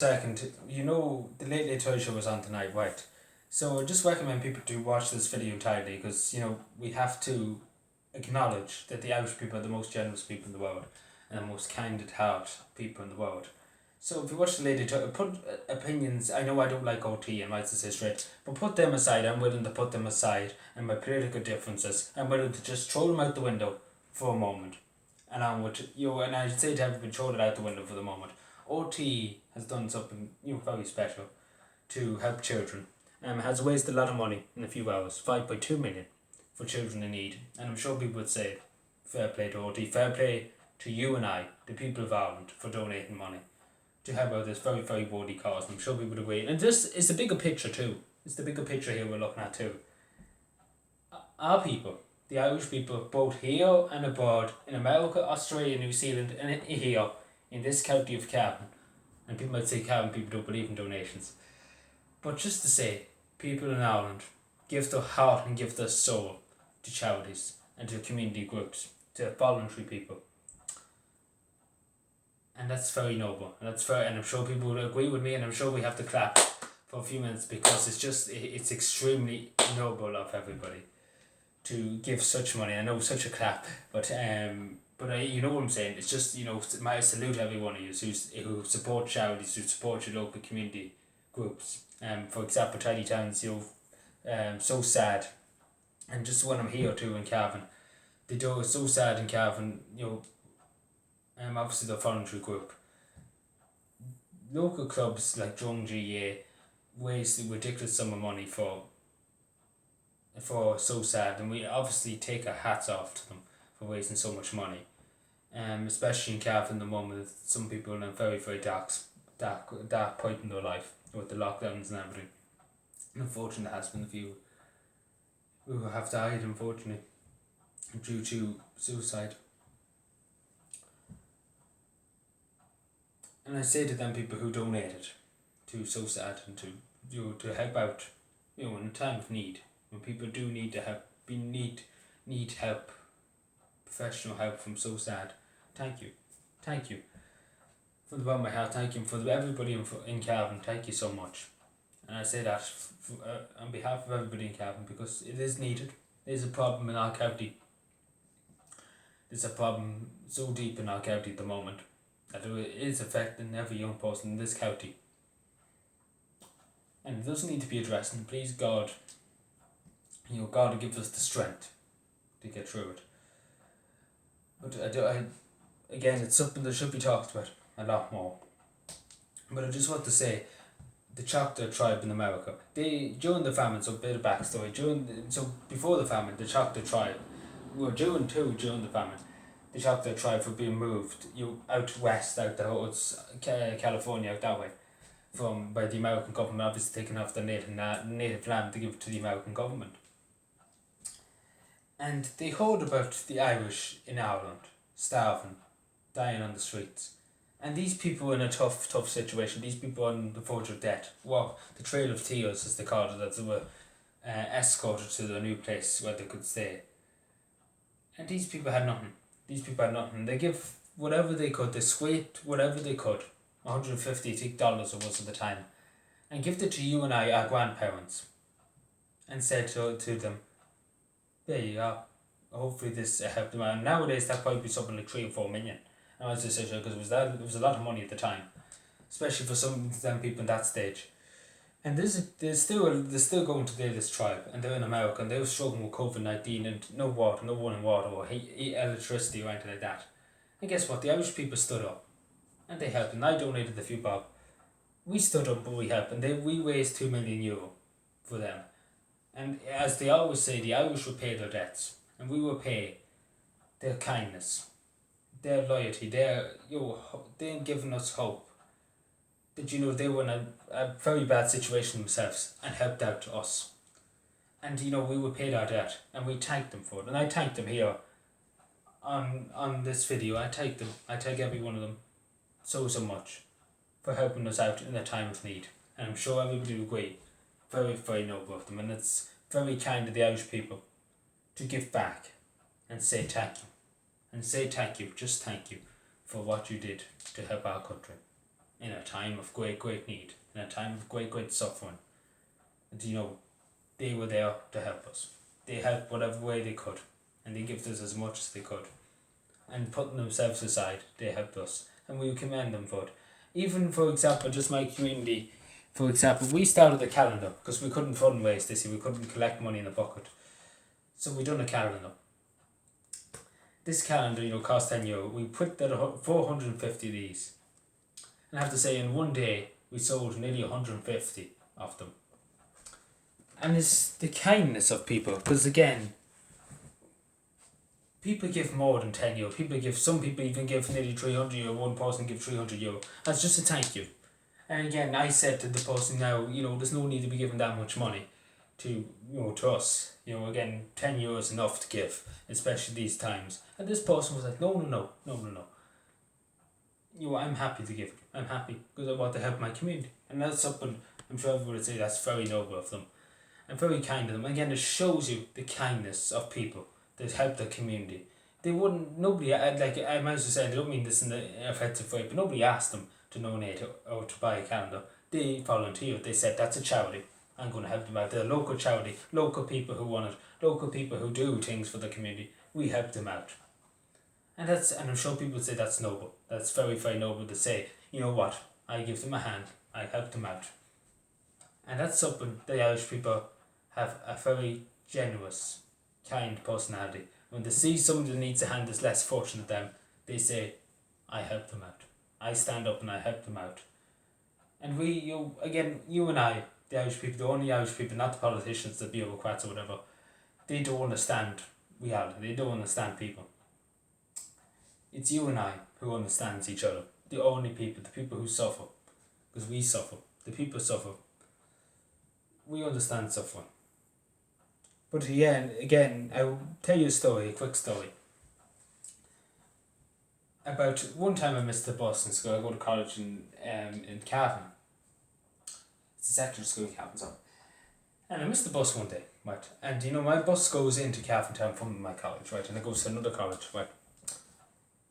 Second, the Late Late Toy Show was on tonight, right? So I just recommend people to watch this video entirely because, we have to acknowledge that the Irish people are the most generous people in the world and the most kind at heart people in the world. So if you watch the Late Late Toy, put opinions, I know I don't like OT and rights to say straight, but put them aside. I'm willing to put them aside and my political differences. I'm willing to just throw them out the window for a moment. And I would, and I'd say to everybody, throw it out the window for the moment. OT has done something very special to help children. Has wasted a lot of money in a few hours, 5.2 million for children in need. And I'm sure people would say, fair play to OT, fair play to you and I, the people of Ireland, for donating money to help out this very, very worthy cause. And I'm sure people would agree. And this is the bigger picture too. It's the bigger picture here we're looking at too. Our people, the Irish people, both here and abroad, in America, Australia, New Zealand, and here, in this county of Cavan. And people might say Cavan people don't believe in donations. But just to say, people in Ireland give their heart and give their soul to charities and to community groups, to voluntary people. And that's very noble. And I'm sure people will agree with me, and I'm sure we have to clap for a few minutes because it's extremely noble of everybody to give such money. I know such a clap, but you know what I'm saying. It's just my salute to every one of you who support charities, who support your local community groups. For example, Tiny Towns, so sad, and just when I'm here too in Cavan, they do it's so sad in Cavan. Obviously the voluntary group. Local clubs like Drung GA waste a ridiculous sum of money for so sad, and we obviously take our hats off to them for wasting so much money. Especially in Cavan at the moment, some people in a very, very dark point in their life with the lockdowns and everything. And unfortunately, there has been a few who have died, unfortunately, due to suicide. And I say to them people who donated to So Sad and to help out, in a time of need, when people do need to help, need help, professional help from So Sad. Thank you, from the bottom of my heart. Thank you for everybody in Cavan. Thank you so much, and I say that on behalf of everybody in Cavan because it is needed. It is a problem in our county. It's a problem so deep in our county at the moment that it is affecting every young person in this county. And it does need to be addressed, and please God, God will give us the strength to get through it. But again, it's something that should be talked about a lot more. But I just want to say, the Choctaw tribe in America, during the famine, so a bit of backstory, before the famine, the Choctaw tribe, during the famine, the Choctaw tribe were being moved out west, out towards California, out that way, by the American government, obviously taking off the native land to give it to the American government. And they heard about the Irish in Ireland, starving, dying on the streets. And these people were in a tough situation. These people on the verge of death. The Trail of Tears, as they called it, that they were escorted to their new place where they could stay. And these people had nothing. They give whatever they could. They scraped whatever they could, $150 it was at the time, and gifted it to you and I, our grandparents, and said to them, there you are. Hopefully this helped them out. Nowadays that probably be something like 3 or 4 million. Now as I say, because it was a lot of money at the time, especially for some of them people in that stage. And they're still going today, this tribe, and they're in America, and they were struggling with COVID-19 and no water, no running water or electricity or anything like that. And guess what? The Irish people stood up, and they helped, and I donated a few bob. We stood up, but we helped, and we raised €2 million for them. And as they always say, the Irish will pay their debts, and we will pay their kindness, their loyalty, they're giving us hope. That they were in a very bad situation themselves and helped out us. And we were paid our debt, and we thanked them for it. And I thank them here on this video. I thank them. I thank every one of them so much for helping us out in a time of need. And I'm sure everybody will agree. Very, very noble of them, and it's very kind of the Irish people to give back and say thank you. And say thank you, just thank you, for what you did to help our country. in a time of great need, in a time of great suffering. And they were there to help us. They helped whatever way they could, and they gave us as much as they could. And putting themselves aside, they helped us, and we commend them for it. Even, for example, just my community, for example, we started a calendar because we couldn't fundraise this year, we couldn't collect money in a bucket. So we done a calendar. This calendar, cost €10. We put that 450 of these. And I have to say, in one day, we sold nearly 150 of them. And it's the kindness of people, because again, people give more than €10. Some people even give nearly €300. One person give €300. That's just a thank you. And again, I said to the person now, there's no need to be giving that much money to us. Again, €10 is enough to give, especially these times. And this person was like, no. I'm happy to give. I'm happy because I want to help my community. And that's something I'm sure everyone would say that's very noble of them. And very kind of them. Again, it shows you the kindness of people that help the community. They wouldn't, nobody, I might as well say, I don't mean this in the offensive way, but nobody asked them to donate or to buy a calendar. They volunteered. They said, that's a charity. I'm going to help them out. They're a local charity, local people who want it, local people who do things for the community. We help them out. And I'm sure people say that's noble. That's very, very noble to say, you know what, I give them a hand, I help them out. And that's something the Irish people have a very generous, kind personality. When they see somebody that needs a hand that's less fortunate than them, they say, I help them out. I stand up and I help them out. And you and I, the Irish people, the only Irish people, not the politicians, the bureaucrats or whatever, they don't understand reality. They don't understand people. It's you and I who understands each other. The only people, the people who suffer. Because we suffer. The people suffer. We understand suffering. But again, I'll tell you a quick story. About one time I missed the bus in school. I go to college in Cavan. It's a secondary school in Cavan, so. And I missed the bus one day, right? And my bus goes into Cavan Town from my college, right? And it goes to another college, right?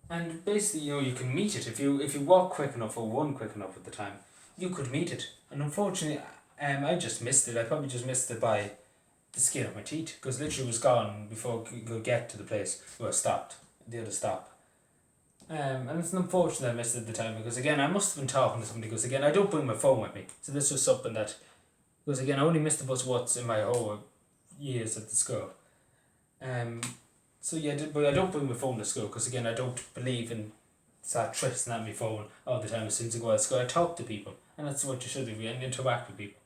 And basically, you can meet it if you walk quick enough or run quick enough at the time, you could meet it. And unfortunately, I just missed it. I probably just missed it by the skin of my teeth, because literally it was gone before I could get to the place where I stopped, the other stop. And it's unfortunate I missed it at the time, because again, I must have been talking to somebody, because again, I don't bring my phone with me. So this was something that, because again, I only missed the bus once in my whole years at the school. But I don't bring my phone to school, because again, I don't believe in start trusting at my phone all the time as soon as I go out of school. I talk to people, and that's what you should do, and interact with people.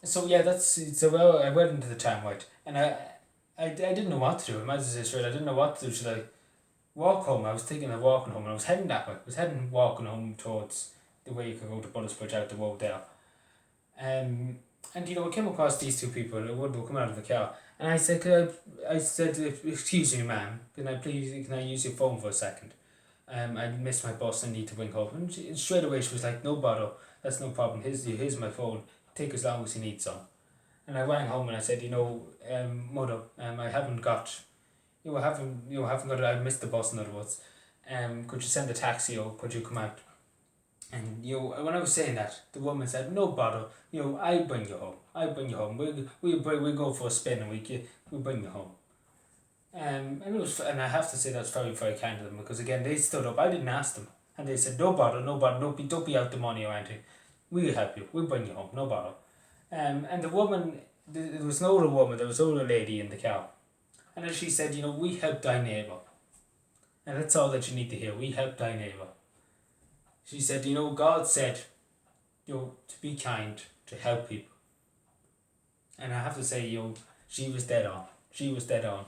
So I went into the town, right, and I didn't know what to do. I might as well say straight, I didn't know what to do. Should I walk home? I was thinking of walking home, and I was heading that way. I was walking home towards the way you could go to Bridge out the road there. And I came across these two people. They were coming out of the car, and I said, excuse me, ma'am, can I use your phone for a second? I missed my bus. I need to ring home. And straight away she was like, no bother, that's no problem. Here's my phone. Take as long as you need some. And I rang home and I said, mother, I haven't got. I missed the bus, in other words. Could you send a taxi, or could you come out? And when I was saying that, the woman said, no bother, I'll bring you home. We'll go for a spin and we'll bring you home. And I have to say that's very, very kind of them, because again, they stood up. I didn't ask them, and they said, no bother, don't be out the money or anything. We'll help you. We'll bring you home. No bother. And the woman, there was an older woman. There was an older lady in the car, and as she said, we help thy neighbour. And that's all that you need to hear. We help thy neighbour. She said, God said, to be kind, to help people. And I have to say, she was dead on. She was dead on.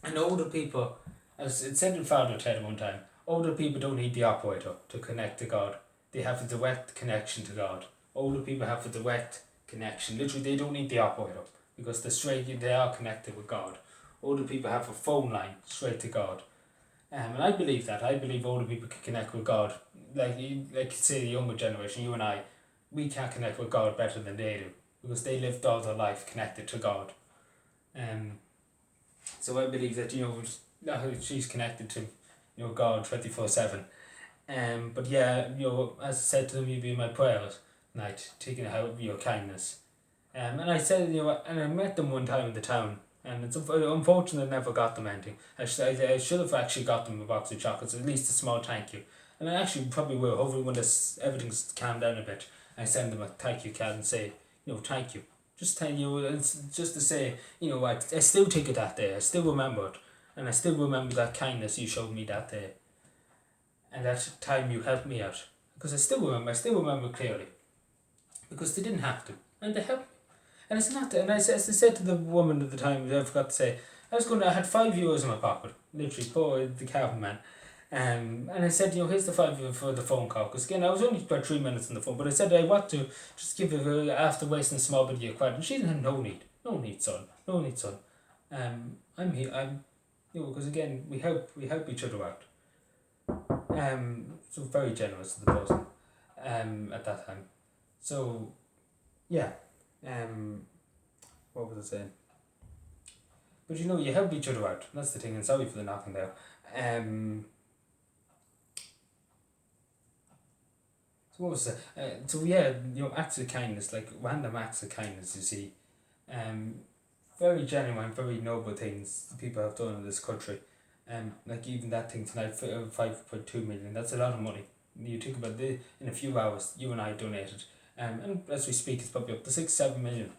And older people, as it said in Father Ted one time, older people don't need the operator to connect to God. They have a direct connection to God. Older people have a direct connection. Literally, they don't need the operator, because they are connected with God. Older people have a phone line straight to God. And I believe that. I believe older people can connect with God. Like say the younger generation, you and I, we can't connect with God better than they do, because they lived all their life connected to God. So I believe that, she's connected to, God 24/7. But yeah, as I said to them, you be my prayers night, taking out your kindness. And I said, and I met them one time in the town, and it's unfortunate I never got them anything. I should have actually got them a box of chocolates, at least a small thank you. And I actually probably will. Hopefully, when everything's calmed down a bit, I send them a thank you card and say, thank you. Just tell you, it's just to say, I still think of that day. I still remember it, and I still remember that kindness you showed me that day, and that time you helped me out. Because I still remember. I still remember clearly. Because they didn't have to, and they helped me. And it's not. And as I said to the woman at the time, I forgot to say, I had €5 in my pocket, literally, poor the caravan man. And I said, here's the €5 for the phone call. Because again, I was only about 3 minutes on the phone, but I said I want to just give it after wasting a small bit of your credit. And she said, no need, son, no need, son. I'm here. Because again, we help each other out. So very generous to the person. At that time. So, yeah. What was I saying? But you help each other out. That's the thing, and sorry for the knocking there. So what was it? So yeah, acts of kindness, like random acts of kindness, you see. Very genuine, very noble things people have done in this country. Like even that thing tonight, 5.2 million, that's a lot of money. You think about it, in a few hours, you and I donated. And as we speak, it's probably up to 6-7 million.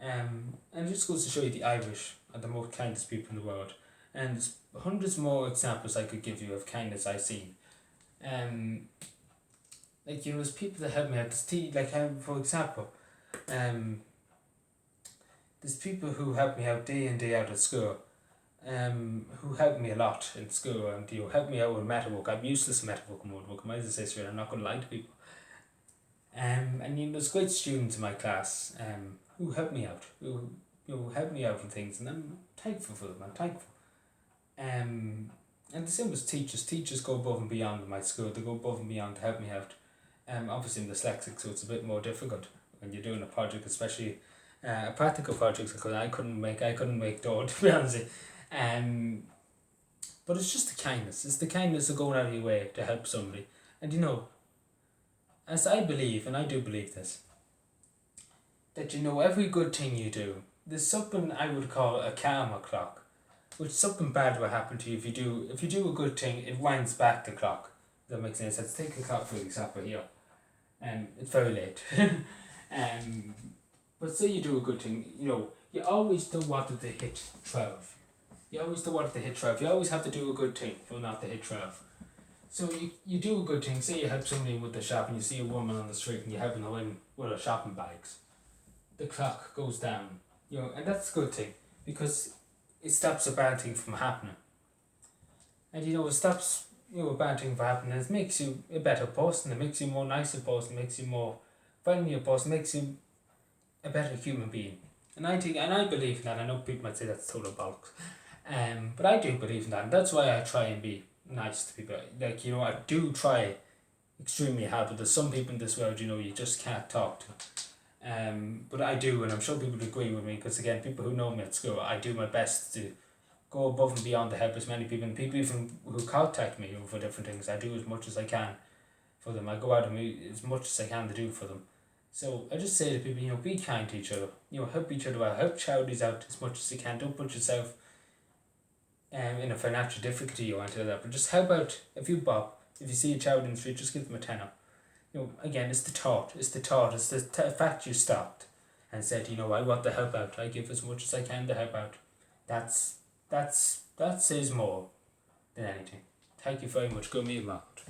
And it just goes to show you the Irish are the most kindest people in the world. And there's hundreds more examples I could give you of kindness I've seen. There's people that help me out. For example, there's people who help me out day in, day out at school. Who helped me a lot in school and helped me out with metalwork. I'm useless at metalwork and woodwork. I'm not going to lie to people. And there's great students in my class who help me out, who help me out with things, and I'm thankful for them. I'm thankful. And the same as teachers. Teachers go above and beyond in my school. They go above and beyond to help me out. Obviously I'm dyslexic, so it's a bit more difficult when you're doing a project, especially a practical project, because I couldn't make dough, to be honest. But it's just the kindness. It's the kindness of going out of your way to help somebody. And as I believe, and I do believe this, that every good thing you do, there's something I would call a karma clock, which something bad will happen to you if you do a good thing, it winds back the clock. That makes any sense. Take a clock for example here. It's very late. But say you do a good thing, you always don't want it to hit 12. You always don't want it to hit 12. You always have to do a good thing for not to hit 12. So you do a good thing. Say you help somebody with the shop and you see a woman on the street and you help her in with her shopping bags. The clock goes down, and that's a good thing because it stops a bad thing from happening. And it stops a bad thing from happening. It makes you a better person. It makes you a more nicer person. It makes you more friendlier person. It makes you a better human being. And I believe in that. I know people might say that's total bollocks. But I do believe in that, and that's why I try and be nice to people. I do try extremely hard, but there's some people in this world, you just can't talk to. But I do, and I'm sure people would agree with me, because again, people who know me at school, I do my best to go above and beyond to help as many people, and people even who contact me for different things, I do as much as I can for them. I go out and as much as I can to do for them. So I just say to people, be kind to each other, help each other out, help charities out as much as you can. Don't put yourself in a financial difficulty or anything like that, but just help out a few bob. If you see a child in the street, just give them a tenner. Again, it's the thought, it's the fact you stopped and said, I want to help out, I give as much as I can to help out. That says more than anything. Thank you very much. Go me, Mark.